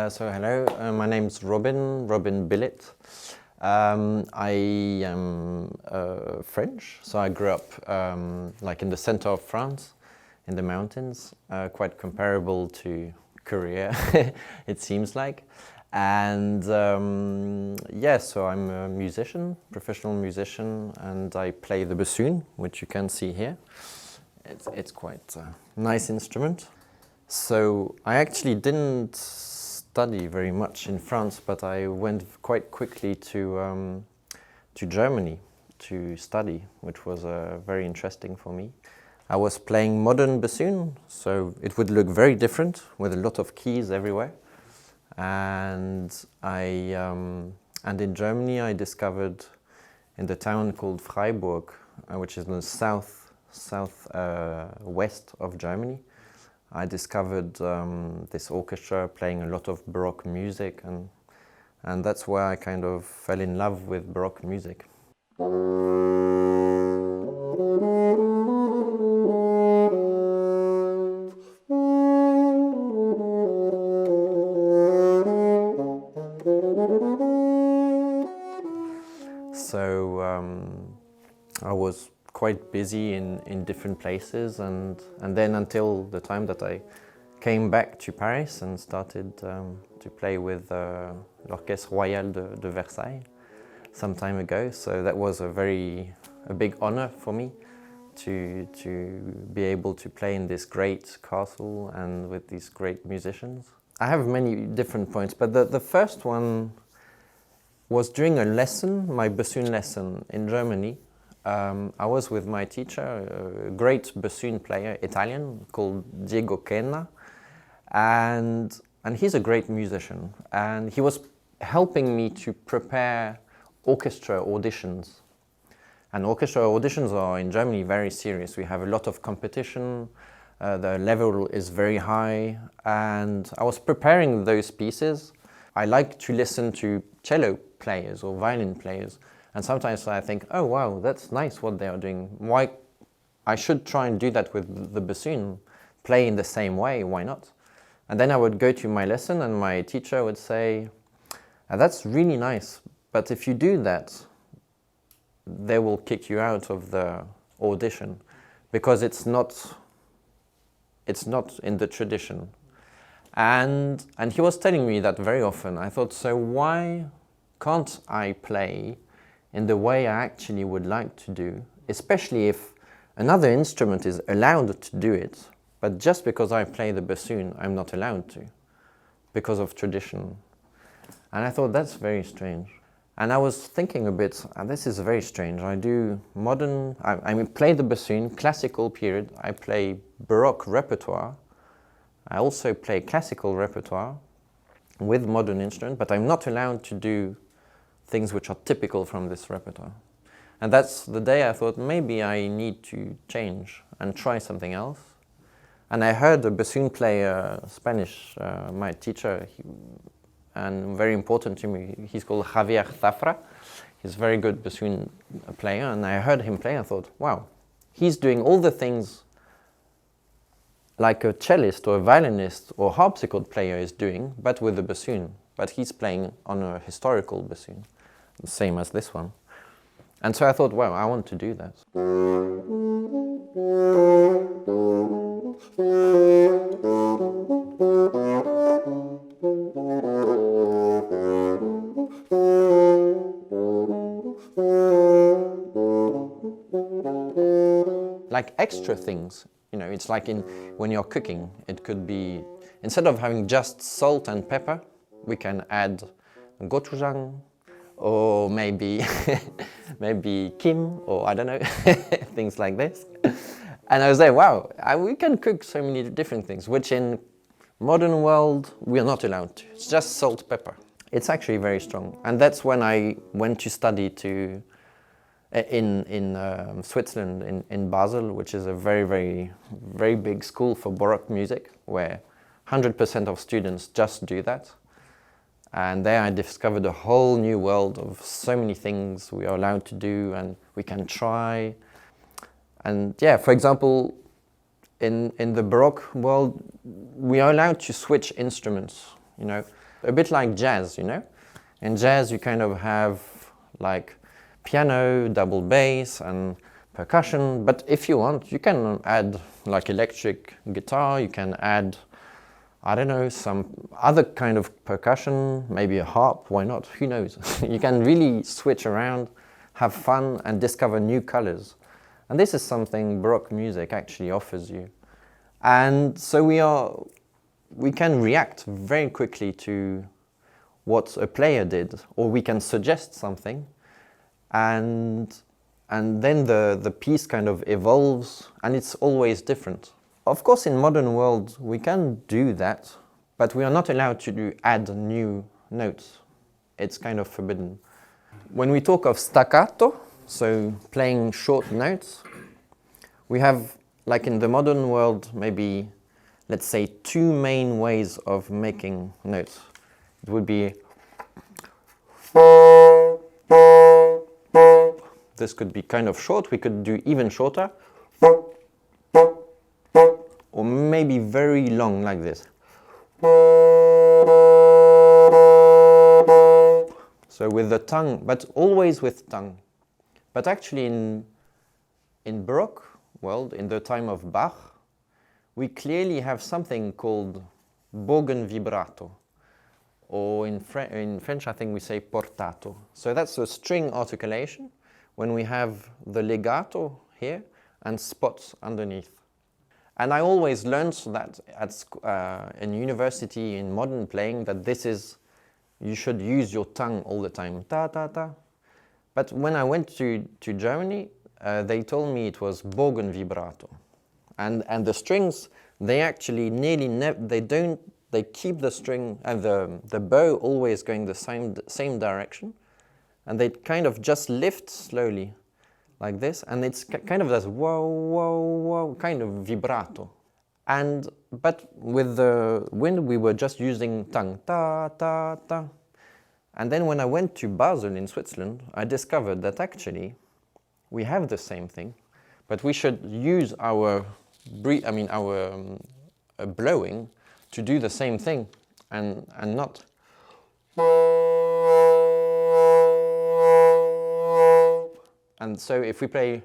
So hello, my name's Robin Billet. I am French, so I grew up like in the center of France, in the mountains, quite comparable to Korea, it seems like. And yeah, so I'm a musician, professional musician, and I play the bassoon, which you can see here. It's quite a nice instrument. So I actually didn't study very much in France, but I went quite quickly to Germany to study, which was very interesting for me. I was playing modern bassoon, so it would look very different with a lot of keys everywhere. And in Germany I discovered in the town called Freiburg, which is in the southwest of Germany. I discovered this orchestra playing a lot of Baroque music, and that's where I kind of fell in love with Baroque music. So I was quite busy in different places, and then until the time that I came back to Paris and started to play with l'Orchestre Royal de Versailles some time ago. So that was a big honor for me to be able to play in this great castle and with these great musicians. I have many different points, but the first one was during a lesson, my bassoon lesson in Germany. I was with my teacher, a great bassoon player, Italian, called Diego Quena, and he's a great musician. And he was helping me to prepare orchestra auditions. And orchestra auditions are in Germany very serious. We have a lot of competition, the level is very high, and I was preparing those pieces. I like to listen to cello players or violin players. And sometimes I think, oh wow, that's nice what they are doing. Why I should try and do that with the bassoon, play in the same way, why not? And then I would go to my lesson and my teacher would say, that's really nice, but if you do that, they will kick you out of the audition because it's not in the tradition. And he was telling me that very often. I thought, so why can't I play in the way I actually would like to do, especially if another instrument is allowed to do it, but just because I play the bassoon, I'm not allowed to, because of tradition. And I thought, that's very strange. And I was thinking a bit, this is very strange. I do modern, I play the bassoon, classical period, I play Baroque repertoire, I also play classical repertoire with modern instrument, but I'm not allowed to do things which are typical from this repertoire. And that's the day I thought maybe I need to change and try something else. And I heard a bassoon player, Spanish, my teacher, and very important to me, he's called Javier Zafra. He's a very good bassoon player, and I heard him play and I thought, wow, he's doing all the things like a cellist or a violinist or harpsichord player is doing, but with the bassoon. But he's playing on a historical bassoon, the same as this one. And so I thought, wow, I want to do that. Like extra things, you know, it's like when you're cooking, it could be, instead of having just salt and pepper, we can add gochujang, or maybe kim, or I don't know, things like this. And I was like, wow, we can cook so many different things, which in modern world, we are not allowed to. It's just salt, pepper. It's actually very strong. And that's when I went to study in Switzerland, in Basel, which is a very, very, very big school for Baroque music, where 100% of students just do that. And there I discovered a whole new world of so many things we are allowed to do and we can try. And yeah, for example, in the Baroque world, we are allowed to switch instruments, you know, a bit like jazz, you know. In jazz, you kind of have like piano, double bass, and percussion. But if you want, you can add like electric guitar. You can add, I don't know, some other kind of percussion, maybe a harp. Why not? Who knows? You can really switch around, have fun, and discover new colors. And this is something Baroque music actually offers you. And so we can react very quickly to what a player did, or we can suggest something, and then the piece kind of evolves, and it's always different. Of course, in modern world, we can do that, but we are not allowed to add new notes. It's kind of forbidden. When we talk of staccato, so playing short notes, we have, like in the modern world, maybe, let's say, two main ways of making notes. It would be, this could be kind of short, we could do even shorter, or maybe very long like this. So with the tongue, but always with tongue. But actually in Baroque world, in the time of Bach, we clearly have something called bogen vibrato. Or in French, I think we say portato. So that's a string articulation when we have the legato here and spots underneath. And I always learned that in university, in modern playing, that this is, you should use your tongue all the time, ta ta ta. But when I went to Germany, they told me it was bogen vibrato. And the strings, they actually nearly never, they keep the string and the bow always going the same direction, and they kind of just lift slowly like this, and it's kind of this whoa, whoa, whoa, kind of vibrato. But with the wind, we were just using tongue, ta, ta, ta. And then when I went to Basel in Switzerland, I discovered that actually we have the same thing, but we should use our blowing to do the same thing and not. And so if we play,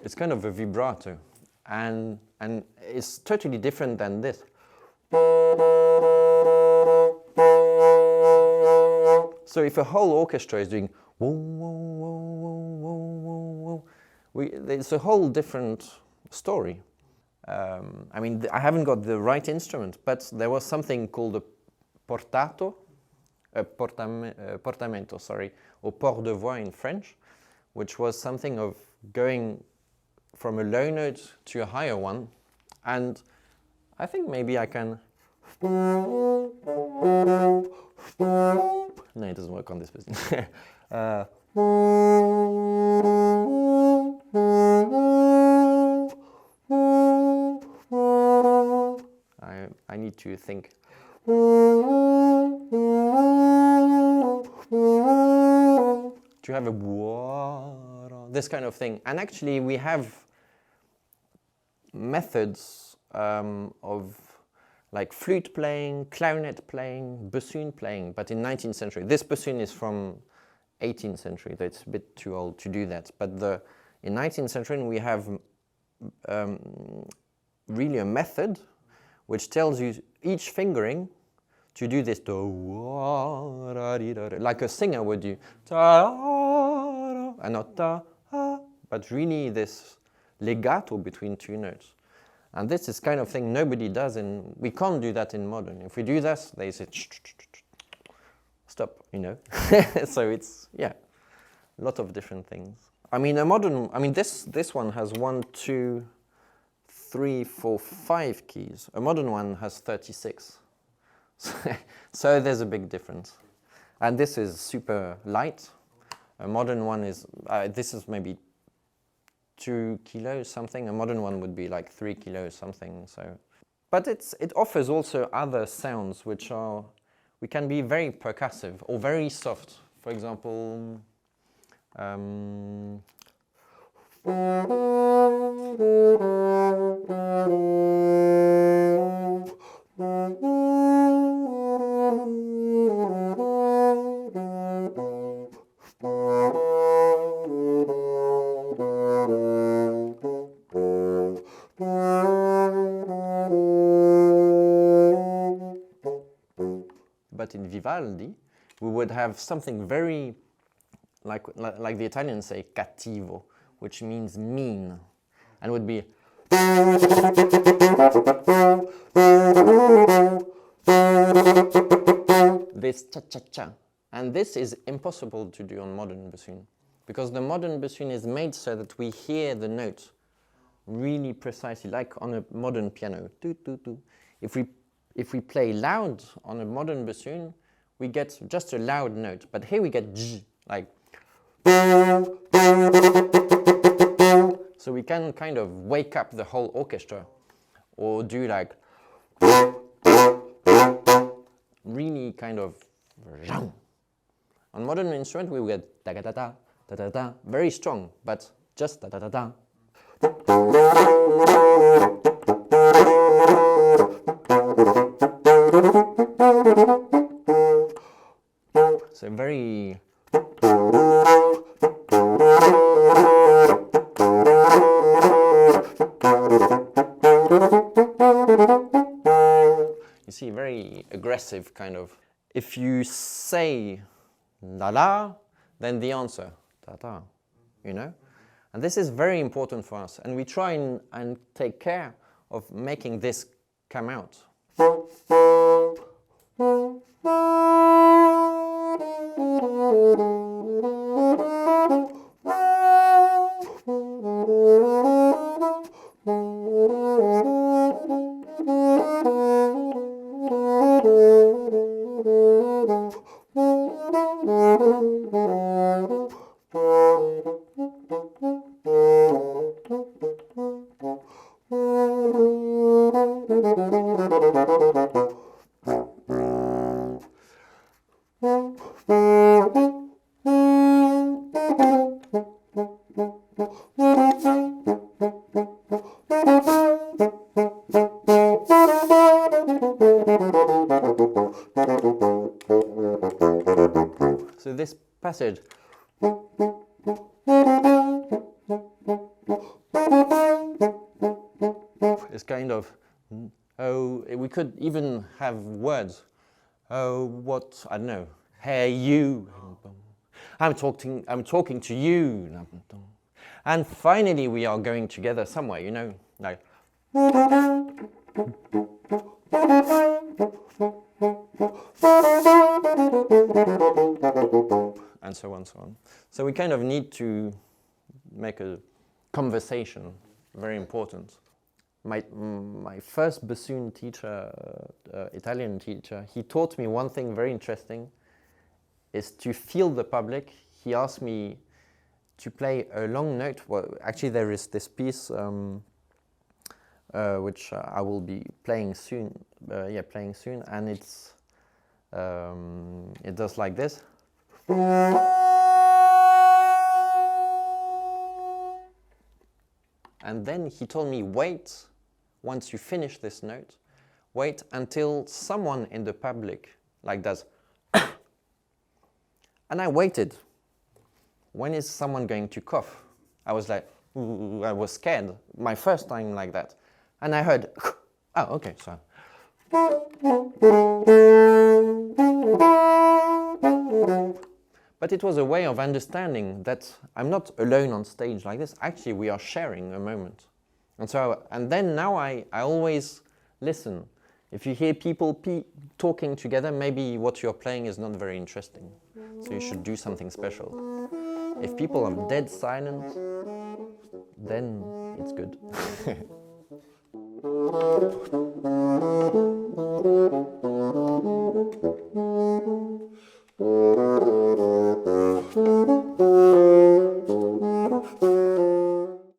it's kind of a vibrato, and it's totally different than this. So if a whole orchestra is doing whoa, whoa, whoa, whoa, whoa, whoa, it's a whole different story. I mean, I haven't got the right instrument, but there was something called a portato, portamento, sorry, or port de voix in French, which was something of going from a low note to a higher one. And I think maybe I can. No, it doesn't work on this business. I need to think. To have a this kind of thing. And actually we have methods of like flute playing, clarinet playing, bassoon playing, but in 19th century. This bassoon is from 18th century, so it's a bit too old to do that. But in 19th century we have really a method which tells you each fingering to do this, like a singer would do, and not ta, but really this legato between two notes. And this is kind of thing nobody does we can't do that in modern. If we do this, they say, stop, you know. So it's, yeah, a lot of different things. I mean, this one has 1, 2, 3, 4, 5 keys. A modern one has 36. So there's a big difference. And this is super light. A modern one is, this is maybe 2 kilos something. A modern one would be like 3 kilos something. So, but it offers also other sounds which we can be very percussive or very soft. For example, But in Vivaldi, we would have something very, like the Italians say, cattivo, which means mean, and would be this cha-cha-cha. And this is impossible to do on modern bassoon, because the modern bassoon is made so that we hear the note really precisely, like on a modern piano. If we play loud on a modern bassoon, we get just a loud note, but here we get j, like. So we can kind of wake up the whole orchestra, or do like really kind of. On modern instrument we will get da da da da da da, very strong, but just da da da da. So very. You see, very aggressive kind of. If you say la la, then the answer da da, you know? And this is very important for us, and we try and take care of making this come out. So this passage is kind of, oh, we could even have words. Oh, what, I don't know, hey you, I'm talking to you. And finally we are going together somewhere, you know, like. And so on, so on. So we kind of need to make a conversation, very important. My first bassoon teacher, Italian teacher, he taught me one thing very interesting, is to feel the public. He asked me to play a long note. Well, actually there is this piece which I will be playing soon. Playing soon, and it's it does like this. And then he told me, wait, once you finish this note, wait until someone in the public like does. And I waited. When is someone going to cough? I was like, I was scared. My first time like that. And I heard, oh, okay, so. But it was a way of understanding that I'm not alone on stage like this. Actually, we are sharing a moment. And so, and then now I always listen. If you hear people talking together, maybe what you're playing is not very interesting. So you should do something special. If people are dead silent, then it's good.